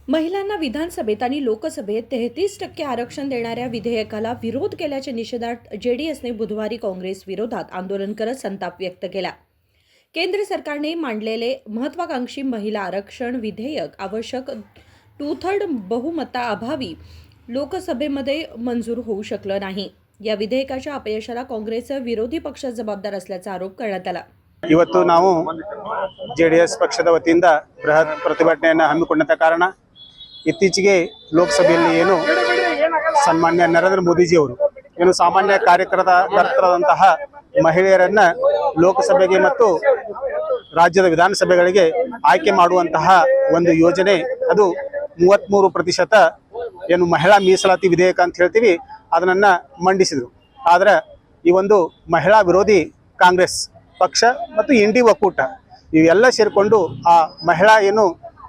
महिलांना विधानसभेत आणि लोकसभेत 33% आरक्षण देणाऱ्या विधेयकाला विरोध केल्याच्या निषेधार्थ जेडीएसने बुधवारी काँग्रेस विरोधात आंदोलन करत संताप व्यक्त केला। केंद्र सरकारने मांडलेले महत्त्वाकांक्षी महिला आरक्षण विधेयक आवश्यक 2/3 बहुमताअभावी लोकसभेमध्ये मंजूर होऊ शकलं नाही। या विधेयकाच्या अपयशाला काँग्रेसचा विरोधी पक्ष जबाबदार असल्याचा आरोप करण्यात आला। ಇವತ್ತು ನಾವು ಜೆಡಿಎಸ್ ಪಕ್ಷದ ವತಿಯಿಂದ ಬೃಹತ್ ಪ್ರತಿಭಟನೆಯನ್ನು ಹಮ್ಮಿಕೊಂಡ ಕಾರಣ ಇತ್ತೀಚೆಗೆ ಲೋಕಸಭೆಯಲ್ಲಿ ಏನು ಸನ್ಮಾನ್ಯ ನರೇಂದ್ರ ಮೋದಿಜಿ ಅವರು ಏನು ಸಾಮಾನ್ಯ ಕಾರ್ಯಕರ್ತರಾದಂತಹ ಮಹಿಳೆಯರನ್ನ ಲೋಕಸಭೆಗೆ ಮತ್ತು ರಾಜ್ಯದ ವಿಧಾನಸಭೆಗಳಿಗೆ ಆಯ್ಕೆ ಮಾಡುವಂತಹ ಒಂದು ಯೋಜನೆ ಅದು 33% ಏನು ಮಹಿಳಾ ಮೀಸಲಾತಿ ವಿಧೇಯಕ ಅಂತ ಹೇಳ್ತೀವಿ ಅದನ್ನ ಮಂಡಿಸಿದರು। ಆದರೆ ಈ ಒಂದು ಮಹಿಳಾ ವಿರೋಧಿ ಕಾಂಗ್ರೆಸ್ ಪಕ್ಷ ಮತ್ತು ಇಂಡಿ ಒಕ್ಕೂಟ ಇವೆಲ್ಲ ಸೇರಿಕೊಂಡು ಆ ಮಹಿಳಾ ಏನು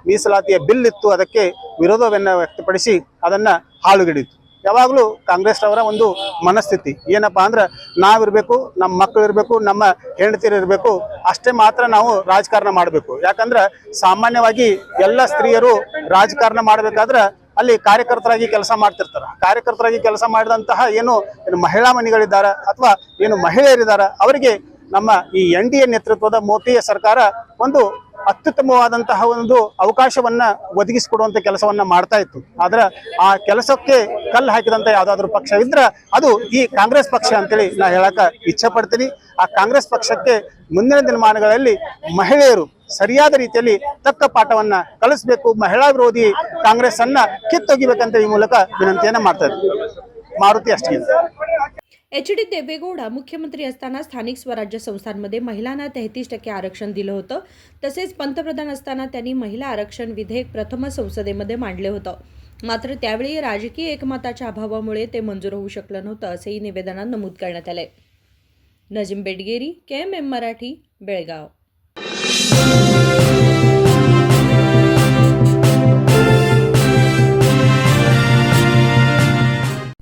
ಮೀಸಲಾತಿಯ ಬಿಲ್ ಇತ್ತು ಅದಕ್ಕೆ ವಿರೋಧವನ್ನು ವ್ಯಕ್ತಪಡಿಸಿ ಅದನ್ನು ಹಾಳುಗೆಡಿತು। ಯಾವಾಗಲೂ ಕಾಂಗ್ರೆಸ್ ಅವರ ಒಂದು ಮನಸ್ಥಿತಿ ಏನಪ್ಪಾ ಅಂದ್ರೆ ನಾವಿರಬೇಕು, ನಮ್ಮ ಮಕ್ಕಳು ಇರಬೇಕು, ನಮ್ಮ ಹೆಂಡತಿಯರು ಇರಬೇಕು, ಅಷ್ಟೇ ಮಾತ್ರ ನಾವು ರಾಜಕಾರಣ ಮಾಡಬೇಕು। ಯಾಕಂದ್ರೆ ಸಾಮಾನ್ಯವಾಗಿ ಎಲ್ಲ ಸ್ತ್ರೀಯರು ರಾಜಕಾರಣ ಮಾಡಬೇಕಾದ್ರೆ ಅಲ್ಲಿ ಕಾರ್ಯಕರ್ತರಾಗಿ ಕೆಲಸ ಮಾಡ್ತಿರ್ತಾರೆ। ಕಾರ್ಯಕರ್ತರಾಗಿ ಕೆಲಸ ಮಾಡಿದಂತಹ ಏನು ಮಹಿಳಾ ಮಣಿಗಳಿದ್ದಾರೆ ಅಥವಾ ಏನು ಮಹಿಳೆಯರಿದ್ದಾರೆ ಅವರಿಗೆ ನಮ್ಮ ಈ ಎನ್ಡಿಎ ನೇತೃತ್ವದ ಮೋದಿಯ ಸರ್ಕಾರ ಒಂದು ಅತ್ಯುತ್ತಮವಾದಂತಹ ಒಂದು ಅವಕಾಶವನ್ನ ಒದಗಿಸಿಕೊಡುವಂತ ಕೆಲಸವನ್ನ ಮಾಡ್ತಾ ಇತ್ತು। ಆದ್ರೆ ಆ ಕೆಲಸಕ್ಕೆ ಕಲ್ಲು ಹಾಕಿದಂತ ಯಾವ್ದಾದ್ರು ಪಕ್ಷ ಇದ್ರೆ ಅದು ಈ ಕಾಂಗ್ರೆಸ್ ಪಕ್ಷ ಅಂತೇಳಿ ನಾ ಹೇಳಕ ಇಚ್ಛೆ ಪಡ್ತೀನಿ। ಆ ಕಾಂಗ್ರೆಸ್ ಪಕ್ಷಕ್ಕೆ ಮುಂದಿನ ದಿನಮಾನಗಳಲ್ಲಿ ಮಹಿಳೆಯರು ಸರಿಯಾದ ರೀತಿಯಲ್ಲಿ ತಕ್ಕ ಪಾಠವನ್ನ ಕಲಿಸಬೇಕು, ಮಹಿಳಾ ವಿರೋಧಿ ಕಾಂಗ್ರೆಸ್ ಅನ್ನ ಕಿತ್ತೊಗಿಬೇಕಂತ ಈ ಮೂಲಕ ವಿನಂತಿಯನ್ನ ಮಾಡ್ತಾ ಇದ್ದೀವಿ। ಮಾರುತಿ ಅಷ್ಟೇ। HD देवेगौडा मुख्यमंत्री असताना स्थानिक स्वराज्य संस्थांमध्ये महिलांना 33% आरक्षण दिलं होतं। तसेच पंतप्रधान असताना त्यांनी महिला आरक्षण विधेयक प्रथमच संसदेमध्ये मांडले होतं। मात्र त्यावेळी राजकीय एकमताच्या अभावामुळे ते मंजूर होऊ शकलं नव्हतं असेही निवेदनात नमूद करण्यात आले। नजीम बेडगेरी, KMM मराठी, बेळगाव।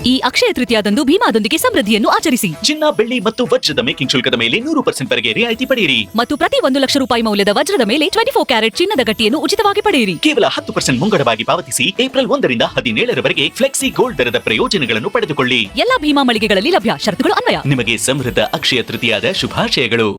ಈ ಅಕ್ಷಯ ತೃತೀಯದಂದು ಭೀಮಾದೊಂದಿಗೆ ಸಮೃದ್ಧಿಯನ್ನು ಆಚರಿಸಿ। ಚಿನ್ನ, ಬೆಳ್ಳಿ ಮತ್ತು ವಜ್ರದ ಮೇಕಿಂಗ್ ಶುಲ್ಕದ ಮೇಲೆ 100% ವರೆಗೆ ರಿಯಾಯಿತಿ ಪಡೆಯಿರಿ ಮತ್ತು ಪ್ರತಿ 1 ಲಕ್ಷ ರೂಪಾಯಿ ಮೌಲ್ಯದ ವಜ್ರದ ಮೇಲೆ 24 ಕ್ಯಾರೆಟ್ ಚಿನ್ನದ ಗಟ್ಟಿಯನ್ನು ಉಚಿತವಾಗಿ ಪಡೆಯಿರಿ। ಕೇವಲ 10% ಮುಂಗಡವಾಗಿ ಪಾವತಿಸಿ ಏಪ್ರಿಲ್ 1 ರಿಂದ 17 ರವರೆಗೆ ಫ್ಲೆಕ್ಸಿ ಗೋಲ್ಡ್ ದರದ ಪ್ರಯೋಜನಗಳನ್ನು ಪಡೆದುಕೊಳ್ಳಿ। ಎಲ್ಲ ಭೀಮಾ ಮಳಿಗೆಗಳಲ್ಲಿ ಲಭ್ಯ, ಷರತ್ತುಗಳು ಅನ್ವಯ। ನಿಮಗೆ ಸಮೃದ್ಧ ಅಕ್ಷಯ ತೃತೀಯದ ಶುಭಾಶಯಗಳು।